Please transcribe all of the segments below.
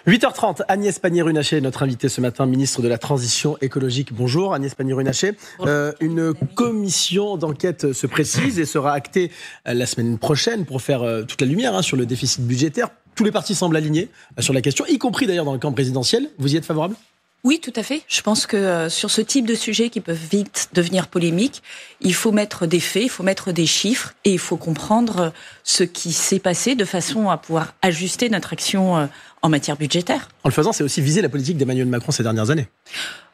8h30, Agnès Pannier-Runacher est notre invitée ce matin, ministre de la Transition écologique. Bonjour Agnès Pannier-Runacher. Une commission d'enquête se précise et sera actée la semaine prochaine pour faire toute la lumière sur le déficit budgétaire. Tous les partis semblent alignés sur la question, y compris d'ailleurs dans le camp présidentiel. Vous y êtes favorable ? Oui, tout à fait. Je pense que sur ce type de sujet qui peuvent vite devenir polémiques, il faut mettre des faits, il faut mettre des chiffres et il faut comprendre ce qui s'est passé de façon à pouvoir ajuster notre action en matière budgétaire. En le faisant, c'est aussi viser la politique d'Emmanuel Macron ces dernières années.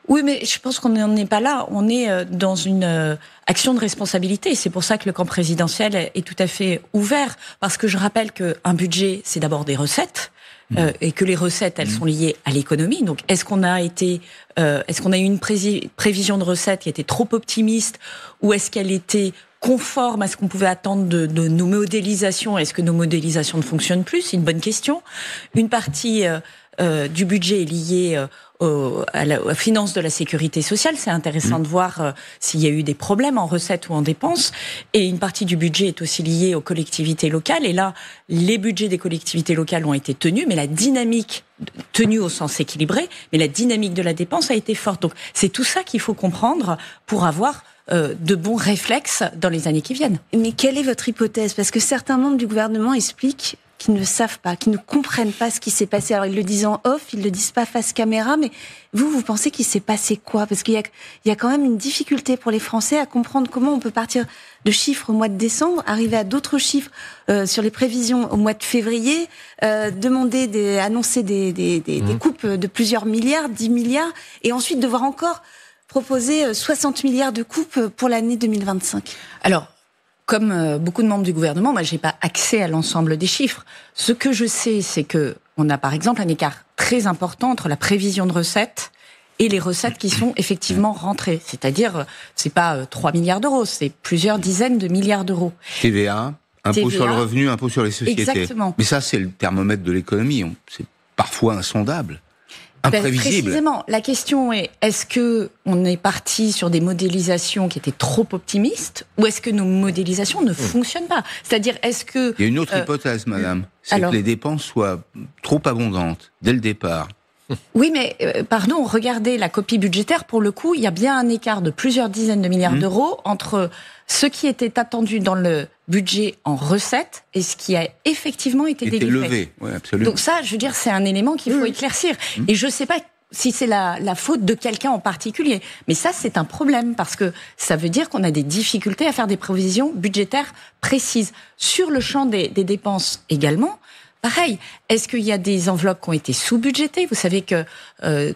Oui, mais je pense qu'on n'en est pas là. On est dans une action de responsabilité. C'est pour ça que le camp présidentiel est tout à fait ouvert. Parce que je rappelle qu'un budget, c'est d'abord des recettes. Et que les recettes, elles sont liées à l'économie. Donc, est-ce qu'on a eu une prévision de recettes qui était trop optimiste, ou est-ce qu'elle était conforme à ce qu'on pouvait attendre de nos modélisations? Est-ce que nos modélisations ne fonctionnent plus? C'est une bonne question. Une partie du budget est liée à la finance de la sécurité sociale. C'est intéressant de voir s'il y a eu des problèmes en recettes ou en dépenses. Et une partie du budget est aussi liée aux collectivités locales. Et là, les budgets des collectivités locales ont été tenus, mais la dynamique, tenue au sens équilibré, mais la dynamique de la dépense a été forte. Donc c'est tout ça qu'il faut comprendre pour avoir de bons réflexes dans les années qui viennent. Mais quelle est votre hypothèse ? Parce que certains membres du gouvernement expliquent qu'ils ne savent pas, qu'ils ne comprennent pas ce qui s'est passé. Alors, ils le disent en off, ils le disent pas face caméra, mais vous pensez qu'il s'est passé quoi ? Parce qu'il y a quand même une difficulté pour les Français à comprendre comment on peut partir de chiffres au mois de décembre, arriver à d'autres chiffres sur les prévisions au mois de février, annoncer des coupes de plusieurs milliards, 10 milliards, et ensuite devoir encore proposer 60 milliards de coupes pour l'année 2025. Alors, comme beaucoup de membres du gouvernement, moi, j'ai pas accès à l'ensemble des chiffres. Ce que je sais, c'est que on a par exemple un écart très important entre la prévision de recettes et les recettes qui sont effectivement rentrées. C'est-à-dire, c'est pas 3 milliards d'euros, c'est plusieurs dizaines de milliards d'euros. TVA, impôt sur le revenu, impôt sur les sociétés. Exactement. Mais ça, c'est le thermomètre de l'économie. C'est parfois insondable. Imprévisible. Précisément, la question est-ce que on est parti sur des modélisations qui étaient trop optimistes, ou est-ce que nos modélisations ne fonctionnent pas ? C'est-à-dire, est-ce que... Il y a une autre hypothèse, madame. C'est que les dépenses soient trop abondantes, dès le départ. Oui, mais pardon, regardez la copie budgétaire, pour le coup, il y a bien un écart de plusieurs dizaines de milliards d'euros entre ce qui était attendu dans le budget en recettes et ce qui a effectivement été délivré. Levé, oui, absolument. Donc ça, je veux dire, c'est un élément qu'il faut éclaircir. Et je ne sais pas si c'est la faute de quelqu'un en particulier, mais ça, c'est un problème, parce que ça veut dire qu'on a des difficultés à faire des prévisions budgétaires précises. Sur le champ des dépenses également, pareil, est-ce qu'il y a des enveloppes qui ont été sous-budgétées ? Vous savez que,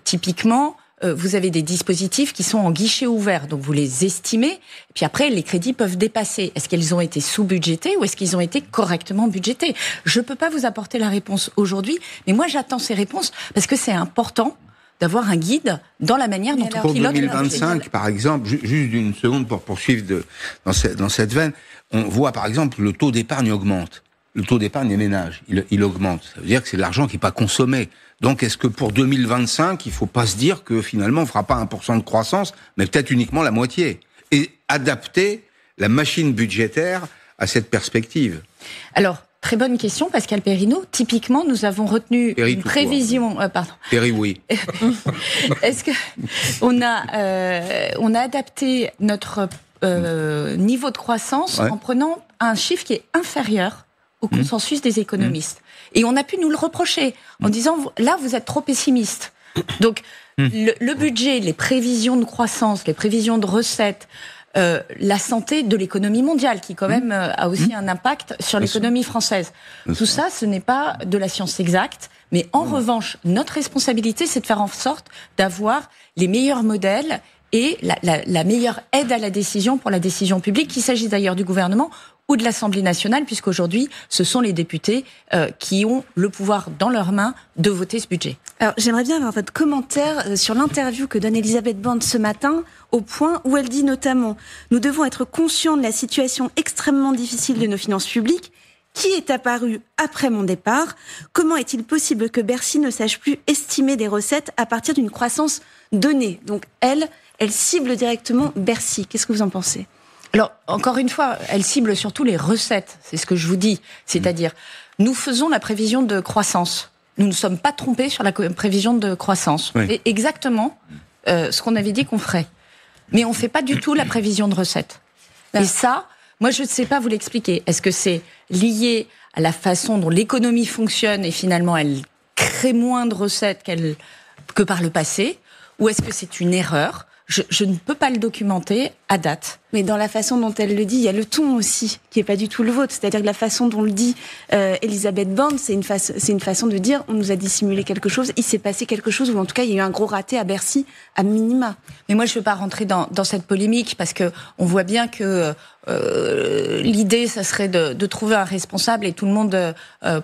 typiquement, vous avez des dispositifs qui sont en guichet ouvert, donc vous les estimez, puis après, les crédits peuvent dépasser. Est-ce qu'ils ont été sous-budgétés ou est-ce qu'ils ont été correctement budgétés ? Je ne peux pas vous apporter la réponse aujourd'hui, mais moi, j'attends ces réponses parce que c'est important d'avoir un guide dans la manière dont on pilote. Pour 2025, par exemple, juste une seconde pour poursuivre dans cette veine, on voit par exemple le taux d'épargne augmente. Le taux d'épargne des ménages, il augmente. Ça veut dire que c'est de l'argent qui n'est pas consommé. Donc, est-ce que pour 2025, il ne faut pas se dire que finalement, on ne fera pas 1% de croissance, mais peut-être uniquement la moitié ? Et adapter la machine budgétaire à cette perspective. Alors, très bonne question, Pascal Perrineau. Typiquement, nous avons retenu une prévision... Perry, oui. Est-ce que on a adapté notre niveau de croissance en prenant un chiffre qui est inférieur au consensus des économistes. Et on a pu nous le reprocher en disant, là, vous êtes trop pessimiste. Donc, le budget, les prévisions de croissance, les prévisions de recettes, la santé de l'économie mondiale, qui quand même a aussi un impact sur l'économie française. Tout ça, ce n'est pas de la science exacte, mais en revanche, notre responsabilité, c'est de faire en sorte d'avoir les meilleurs modèles et la meilleure aide à la décision pour la décision publique, qu'il s'agisse d'ailleurs du gouvernement ou de l'Assemblée nationale, puisqu'aujourd'hui, ce sont les députés qui ont le pouvoir dans leurs mains de voter ce budget. Alors, j'aimerais bien avoir votre commentaire sur l'interview que donne Elisabeth Borne ce matin, au point où elle dit notamment « Nous devons être conscients de la situation extrêmement difficile de nos finances publiques, qui est apparue après mon départ. Comment est-il possible que Bercy ne sache plus estimer des recettes à partir d'une croissance donnée ?» Donc, elle cible directement Bercy. Qu'est-ce que vous en pensez ? Alors, encore une fois, elle cible surtout les recettes, c'est ce que je vous dis. C'est-à-dire, nous faisons la prévision de croissance. nous ne sommes pas trompés sur la prévision de croissance. Oui. C'est exactement ce qu'on avait dit qu'on ferait. Mais on ne fait pas du tout la prévision de recettes. Et ça, moi, je ne sais pas vous l'expliquer. Est-ce que c'est lié à la façon dont l'économie fonctionne et finalement elle crée moins de recettes que par le passé? Ou est-ce que c'est une erreur? Je ne peux pas le documenter à date. Mais dans la façon dont elle le dit, il y a le ton aussi, qui n'est pas du tout le vôtre. C'est-à-dire que la façon dont le dit Elisabeth Borne, c'est une façon de dire on nous a dissimulé quelque chose, il s'est passé quelque chose, ou en tout cas il y a eu un gros raté à Bercy, à minima. Mais moi je ne veux pas rentrer dans cette polémique, parce qu'on voit bien que l'idée, ça serait de trouver un responsable et tout le monde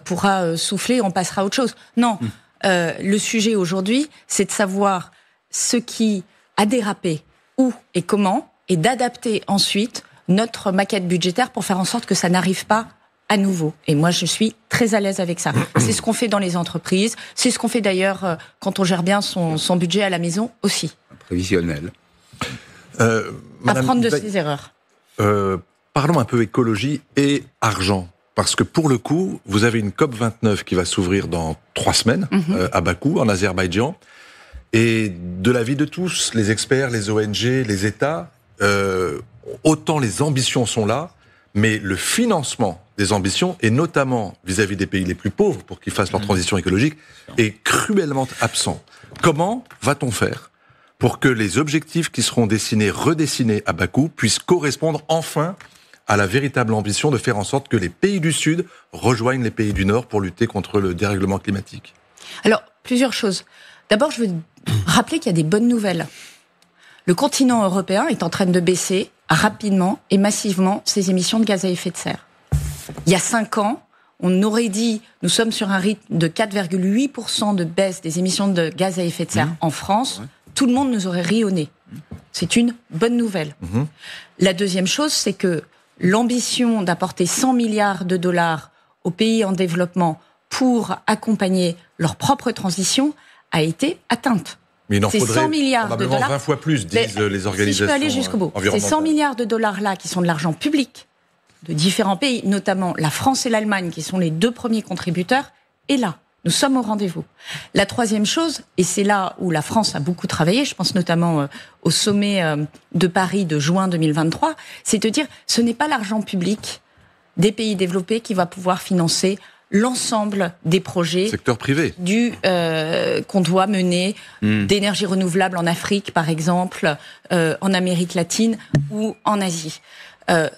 pourra souffler, on passera à autre chose. Non, le sujet aujourd'hui, c'est de savoir ce qui a dérapé, où et comment, et d'adapter ensuite notre maquette budgétaire pour faire en sorte que ça n'arrive pas à nouveau. Et moi, je suis très à l'aise avec ça. C'est ce qu'on fait dans les entreprises, c'est ce qu'on fait d'ailleurs quand on gère bien son budget à la maison aussi. Prévisionnel. Apprendre de ses erreurs. Parlons un peu écologie et argent. Parce que pour le coup, vous avez une COP29 qui va s'ouvrir dans 3 semaines à Bakou, en Azerbaïdjan. Et de l'avis de tous, les experts, les ONG, les États, autant les ambitions sont là, mais le financement des ambitions, et notamment vis-à-vis des pays les plus pauvres pour qu'ils fassent leur transition écologique, est cruellement absent. Comment va-t-on faire pour que les objectifs qui seront redessinés à Bakou puissent correspondre enfin à la véritable ambition de faire en sorte que les pays du Sud rejoignent les pays du Nord pour lutter contre le dérèglement climatique? Alors, plusieurs choses. D'abord, je veux rappeler qu'il y a des bonnes nouvelles. Le continent européen est en train de baisser rapidement et massivement ses émissions de gaz à effet de serre. Il y a 5 ans, on aurait dit, nous sommes sur un rythme de 4,8% de baisse des émissions de gaz à effet de serre en France. Tout le monde nous aurait ri au nez. C'est une bonne nouvelle. La deuxième chose, c'est que l'ambition d'apporter 100 milliards de dollars aux pays en développement pour accompagner leur propre transition a été atteinte. Mais il en faudrait 100 milliards de probablement dollars, 20 fois plus, disent les organisations. Si je peux aller jusqu'au bout, ces 100 milliards de dollars-là, qui sont de l'argent public de différents pays, notamment la France et l'Allemagne, qui sont les 2 premiers contributeurs, et là, nous sommes au rendez-vous. La troisième chose, et c'est là où la France a beaucoup travaillé, je pense notamment au sommet de Paris de juin 2023, c'est de dire, ce n'est pas l'argent public des pays développés qui va pouvoir financer l'ensemble des projets secteur privé qu'on doit mener d'énergie renouvelable en Afrique, par exemple, en Amérique latine ou en Asie.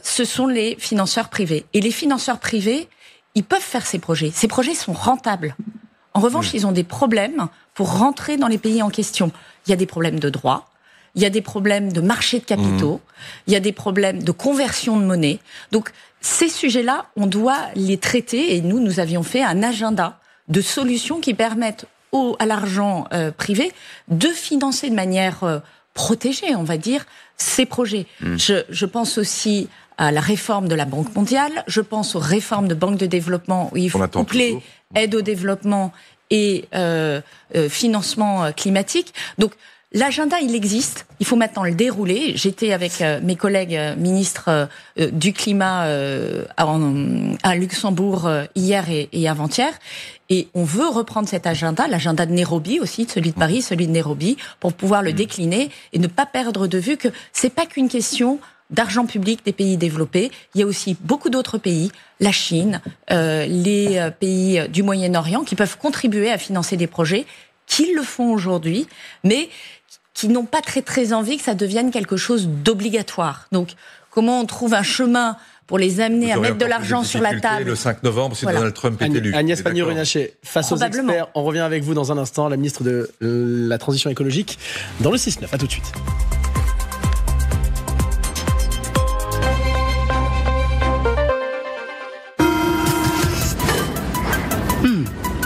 Ce sont les financeurs privés. Et les financeurs privés, ils peuvent faire ces projets. Ces projets sont rentables. En revanche, ils ont des problèmes pour rentrer dans les pays en question. Il y a des problèmes de droit, il y a des problèmes de marché de capitaux, il y a des problèmes de conversion de monnaie. Donc, ces sujets-là, on doit les traiter, et nous avions fait un agenda de solutions qui permettent à l'argent privé de financer de manière protégée, on va dire, ces projets. Je pense aussi à la réforme de la Banque mondiale, je pense aux réformes de banques de développement où il faut coupler aide au développement et financement climatique. Donc, l'agenda, il existe. Il faut maintenant le dérouler. J'étais avec mes collègues ministres du climat à Luxembourg hier et avant-hier. Et on veut reprendre cet agenda, l'agenda de Nairobi aussi, celui de Paris, celui de Nairobi, pour pouvoir le décliner et ne pas perdre de vue que c'est pas qu'une question d'argent public des pays développés. Il y a aussi beaucoup d'autres pays, la Chine, les pays du Moyen-Orient, qui peuvent contribuer à financer des projets, qui le font aujourd'hui, mais qui n'ont pas très envie que ça devienne quelque chose d'obligatoire. Donc, comment on trouve un chemin pour les amener à mettre de l'argent sur la table? Le 5 novembre, si Donald Trump est élu. Agnès Pannier-Runacher, face aux experts, on revient avec vous dans un instant, la ministre de la Transition écologique, dans le 6-9. À tout de suite.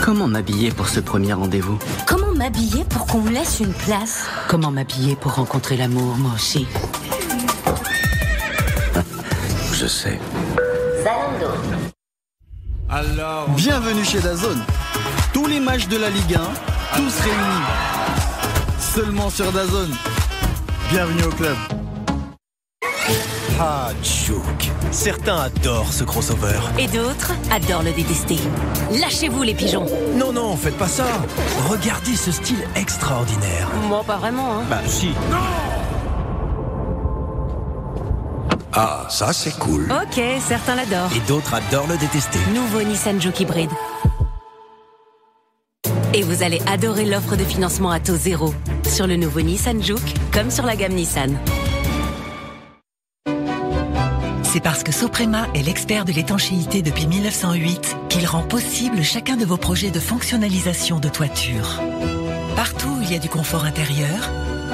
Comment m'habiller pour ce premier rendez-vous? Comment m'habiller pour qu'on me laisse une place? Comment m'habiller pour rencontrer l'amour, moi aussi? Je sais. Alors, bienvenue chez DAZN. Tous les matchs de la Ligue 1, tous réunis. Seulement sur DAZN. Bienvenue au club. Ah, Juke. Certains adorent ce crossover. Et d'autres adorent le détester. Lâchez-vous les pigeons. Non, faites pas ça. Regardez ce style extraordinaire. Moi, pas vraiment, hein. Bah si. Non. Ah, ça c'est cool. Ok, certains l'adorent. Et d'autres adorent le détester. Nouveau Nissan Juke hybride. Et vous allez adorer l'offre de financement à taux zéro. Sur le nouveau Nissan Juke, comme sur la gamme Nissan. C'est parce que Soprema est l'expert de l'étanchéité depuis 1908 qu'il rend possible chacun de vos projets de fonctionnalisation de toiture. Partout où il y a du confort intérieur,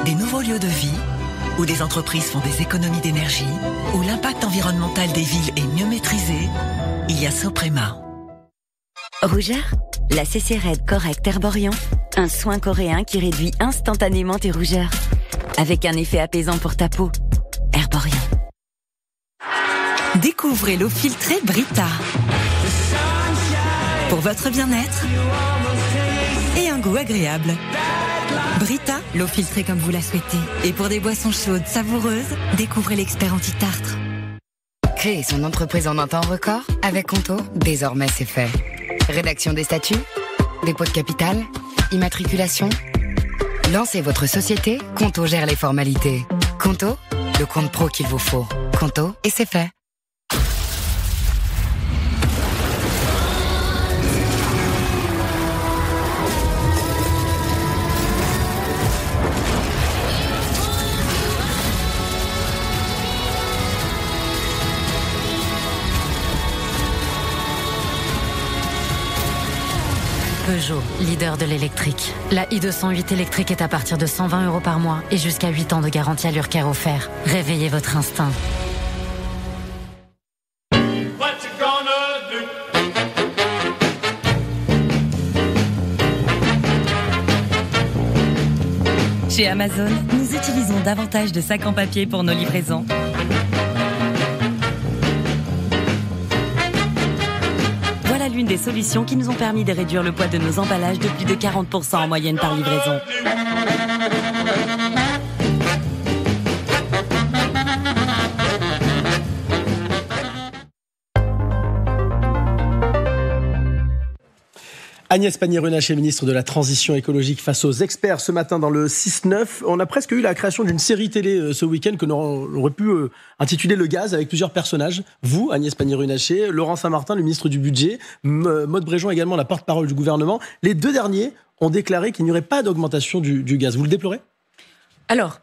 des nouveaux lieux de vie, où des entreprises font des économies d'énergie, où l'impact environnemental des villes est mieux maîtrisé, il y a Soprema. Rougeur ? La CC Red Correct Herborian, un soin coréen qui réduit instantanément tes rougeurs. Avec un effet apaisant pour ta peau. Herborian. Découvrez l'eau filtrée Brita. Pour votre bien-être et un goût agréable. Brita, l'eau filtrée comme vous la souhaitez. Et pour des boissons chaudes, savoureuses, découvrez l'expert anti-tartre. Créer son entreprise en un temps record avec Conto, désormais c'est fait. Rédaction des statuts, dépôt de capital, immatriculation. Lancez votre société, Conto gère les formalités. Conto, le compte pro qu'il vous faut. Conto, et c'est fait. Peugeot, leader de l'électrique. La i208 électrique est à partir de 120 € par mois et jusqu'à 8 ans de garantie à l'URCAR offert. Réveillez votre instinct. Chez Amazon, nous utilisons davantage de sacs en papier pour nos livraisons. Voilà l'une des solutions qui nous ont permis de réduire le poids de nos emballages de plus de 40% en moyenne par livraison. Agnès Pannier-Runacher, ministre de la Transition écologique, face aux experts ce matin dans le 6-9. On a presque eu la création d'une série télé ce week-end que l'on aurait pu intituler Le Gaz, avec plusieurs personnages. Vous, Agnès Pannier-Runacher, Laurent Saint-Martin, le ministre du Budget, Maud Bréjon également, la porte-parole du gouvernement. Les deux derniers ont déclaré qu'il n'y aurait pas d'augmentation du gaz. Vous le déplorez ? Alors,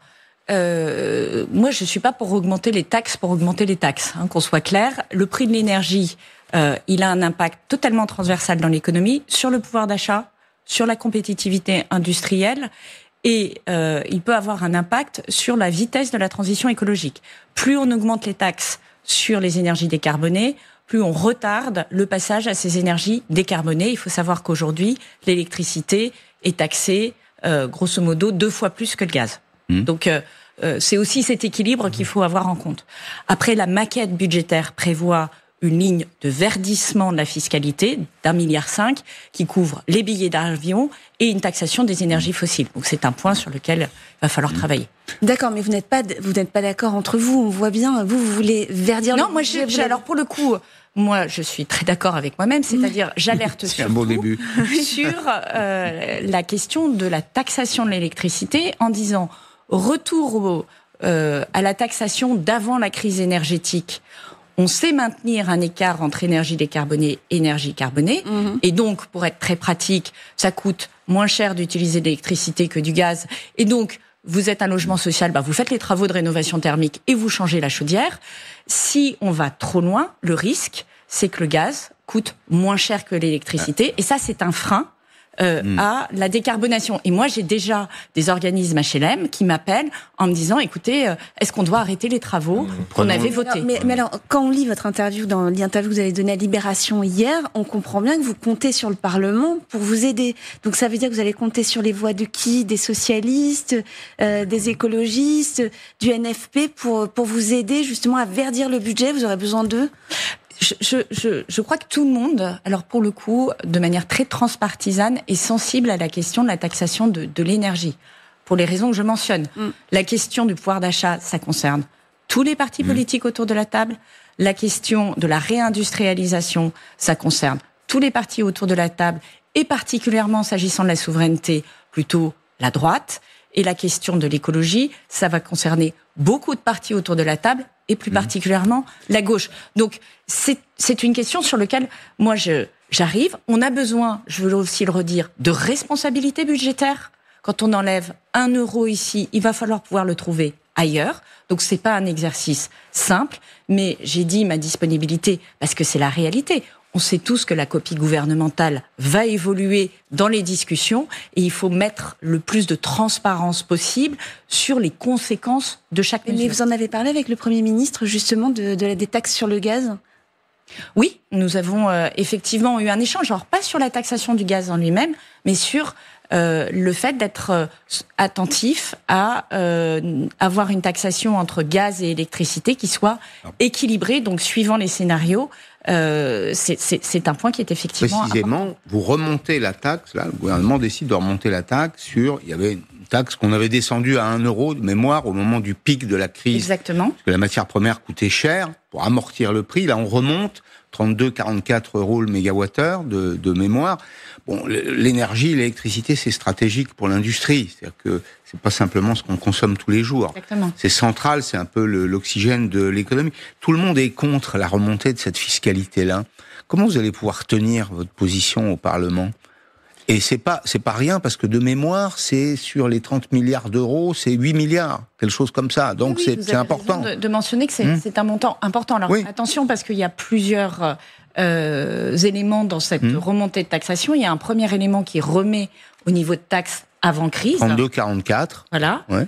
moi je ne suis pas pour augmenter les taxes, qu'on soit clair. Le prix de l'énergie, il a un impact totalement transversal dans l'économie, sur le pouvoir d'achat, sur la compétitivité industrielle, et il peut avoir un impact sur la vitesse de la transition écologique. Plus on augmente les taxes sur les énergies décarbonées, plus on retarde le passage à ces énergies décarbonées. Il faut savoir qu'aujourd'hui, l'électricité est taxée grosso modo 2 fois plus que le gaz. Donc c'est aussi cet équilibre qu'il faut avoir en compte. Après, la maquette budgétaire prévoit une ligne de verdissement de la fiscalité d'1,5 milliard qui couvre les billets d'avion et une taxation des énergies fossiles. Donc c'est un point sur lequel il va falloir travailler. D'accord, mais vous n'êtes pas d'accord entre vous. On voit bien, vous voulez verdir. Non, moi alors pour le coup, moi je suis très d'accord avec moi-même, c'est-à-dire j'alerte sur la question de la taxation de l'électricité en disant retour à la taxation d'avant la crise énergétique. On sait maintenir un écart entre énergie décarbonée et énergie carbonée. Et donc, pour être très pratique, ça coûte moins cher d'utiliser de l'électricité que du gaz. Et donc, vous êtes un logement social, vous faites les travaux de rénovation thermique et vous changez la chaudière. Si on va trop loin, le risque, c'est que le gaz coûte moins cher que l'électricité. Et ça, c'est un frein à la décarbonation. Et moi, j'ai déjà des organismes HLM qui m'appellent en me disant, écoutez, est-ce qu'on doit arrêter les travaux qu'on avait votés ? Mais alors, quand on lit votre interview, dans l'interview que vous avez donnée à Libération hier, on comprend bien que vous comptez sur le Parlement pour vous aider. Donc ça veut dire que vous allez compter sur les voix de qui ? Des socialistes, des écologistes, du NFP pour vous aider justement à verdir le budget. Vous aurez besoin d'eux ? Je crois que tout le monde, alors pour le coup, de manière très transpartisane, est sensible à la question de la taxation de l'énergie, pour les raisons que je mentionne. La question du pouvoir d'achat, ça concerne tous les partis politiques autour de la table. La question de la réindustrialisation, ça concerne tous les partis autour de la table, et particulièrement s'agissant de la souveraineté, plutôt la droite. Et la question de l'écologie, ça va concerner beaucoup de partis autour de la table, et plus particulièrement la gauche. Donc, c'est une question sur laquelle, moi, j'arrive. On a besoin, je veux aussi le redire, de responsabilité budgétaire. Quand on enlève 1 euro ici, il va falloir pouvoir le trouver ailleurs. Donc, c'est pas un exercice simple, mais j'ai dit ma disponibilité parce que c'est la réalité. On sait tous que la copie gouvernementale va évoluer dans les discussions et il faut mettre le plus de transparence possible sur les conséquences de chaque mesure. Mais vous en avez parlé avec le Premier ministre, justement, des taxes sur le gaz ? Oui, nous avons effectivement eu un échange, alors pas sur la taxation du gaz en lui-même, mais sur le fait d'être attentif à avoir une taxation entre gaz et électricité qui soit équilibrée, donc suivant les scénarios. C'est un point qui est effectivement précisément important. Vous remontez la taxe, là, le gouvernement décide de remonter la taxe sur, il y avait une taxe qu'on avait descendue à 1 euro de mémoire au moment du pic de la crise. Exactement. Parce que la matière première coûtait cher pour amortir le prix. Là, on remonte 32-44 euros le mégawattheure de mémoire. Bon, l'énergie, l'électricité, c'est stratégique pour l'industrie. C'est-à-dire que c'est pas simplement ce qu'on consomme tous les jours. Exactement. C'est central, c'est un peu l'oxygène de l'économie. Tout le monde est contre la remontée de cette fiscalité-là. Comment vous allez pouvoir tenir votre position au Parlement ? Et c'est pas rien parce que de mémoire, c'est sur les 30 milliards d'euros, c'est 8 milliards, quelque chose comme ça. Donc oui, c'est important. De mentionner que c'est un montant important. Alors attention parce qu'il y a plusieurs éléments dans cette remontée de taxation. Il y a un premier élément qui remet au niveau de taxes avant crise. 32,44. Voilà. Ouais.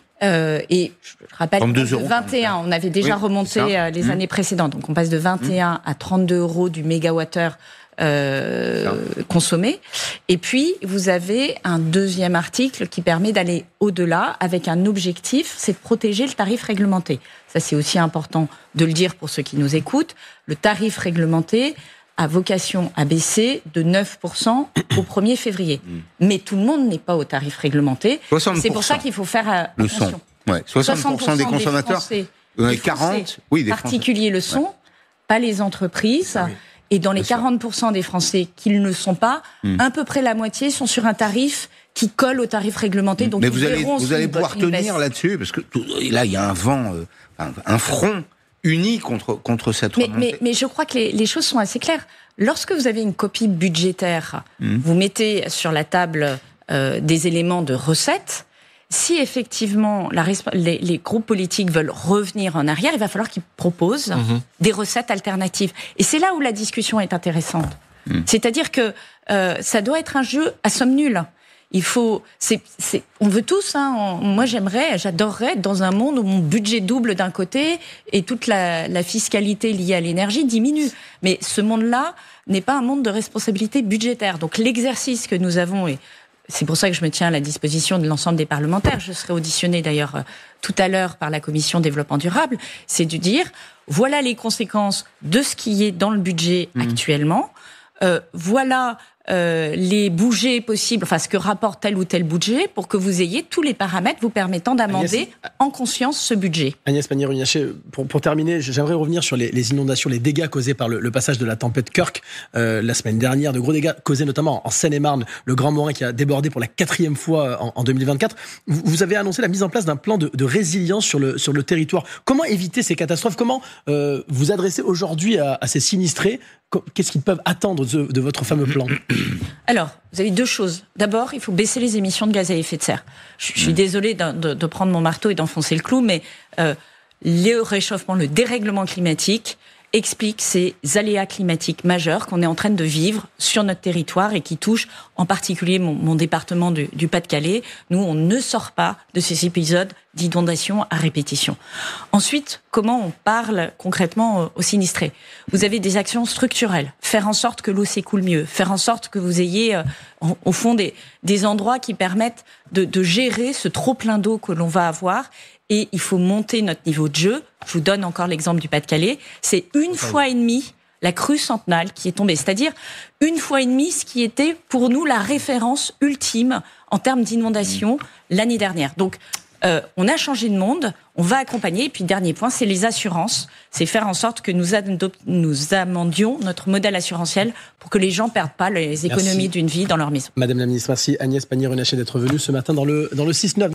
Et je rappelle que de 21, on avait déjà remonté les années précédentes. Donc on passe de 21 à 32 euros du mégawattheure consommé. Et puis, vous avez un deuxième article qui permet d'aller au-delà avec un objectif, c'est de protéger le tarif réglementé. Ça, c'est aussi important de le dire pour ceux qui nous écoutent. Le tarif réglementé a vocation à baisser de 9% au 1er février. Mais tout le monde n'est pas au tarif réglementé. 60%. C'est pour ça qu'il faut faire le attention. Son. Ouais. 60% des consommateurs, des 40, oui, des particuliers le sont, pas les entreprises. Ah oui. Et dans les 40% des Français qui ne le sont pas, à peu près la moitié sont sur un tarif qui colle au tarif réglementé. Donc mais vous allez pouvoir tenir là-dessus, parce que là, il y a un vent, un front uni contre cette remontée. Mais je crois que les choses sont assez claires. Lorsque vous avez une copie budgétaire, vous mettez sur la table des éléments de recettes. Si effectivement les groupes politiques veulent revenir en arrière, il va falloir qu'ils proposent des recettes alternatives. Et c'est là où la discussion est intéressante. C'est-à-dire que ça doit être un jeu à somme nulle. Il faut, on veut tous. Moi, j'adorerais être dans un monde où mon budget double d'un côté et toute la fiscalité liée à l'énergie diminue. Mais ce monde-là n'est pas un monde de responsabilité budgétaire. Donc l'exercice que nous avons c'est pour ça que je me tiens à la disposition de l'ensemble des parlementaires. Je serai auditionnée d'ailleurs tout à l'heure par la commission développement durable. C'est de dire, voilà les conséquences de ce qui est dans le budget actuellement. Voilà les budgets possibles, enfin ce que rapporte tel ou tel budget, pour que vous ayez tous les paramètres vous permettant d'amender en conscience ce budget. Agnès Pannier-Runacher, pour terminer, j'aimerais revenir sur les inondations, les dégâts causés par le passage de la tempête Kirk la semaine dernière, de gros dégâts causés notamment en Seine-et-Marne, le Grand Morin qui a débordé pour la 4e fois en 2024. Vous avez annoncé la mise en place d'un plan de résilience sur le territoire. Comment éviter ces catastrophes ? Comment vous adresser aujourd'hui à ces sinistrés ? Qu'est-ce qu'ils peuvent attendre de votre fameux plan ? Alors, vous avez deux choses. D'abord, il faut baisser les émissions de gaz à effet de serre. Je suis désolée de prendre mon marteau et d'enfoncer le clou, mais le réchauffement, le dérèglement climatique explique ces aléas climatiques majeurs qu'on est en train de vivre sur notre territoire et qui touchent en particulier mon département du Pas-de-Calais. Nous, on ne sort pas de ces épisodes d'inondation à répétition. Ensuite, comment on parle concrètement aux sinistrés ? Vous avez des actions structurelles, faire en sorte que l'eau s'écoule mieux, faire en sorte que vous ayez au fond des endroits qui permettent de gérer ce trop-plein d'eau que l'on va avoir. Et il faut monter notre niveau de jeu. Je vous donne encore l'exemple du Pas-de-Calais. C'est 1 fois et demie la crue centenale qui est tombée. C'est-à-dire 1 fois et demie ce qui était pour nous la référence ultime en termes d'inondation l'année dernière. Donc on a changé de monde, on va accompagner. Et puis, dernier point, c'est les assurances. C'est faire en sorte que nous amendions notre modèle assurantiel pour que les gens ne perdent pas les économies d'une vie dans leur maison. Madame la ministre, merci Agnès Pannier-Runacher d'être venue ce matin dans le 6-9.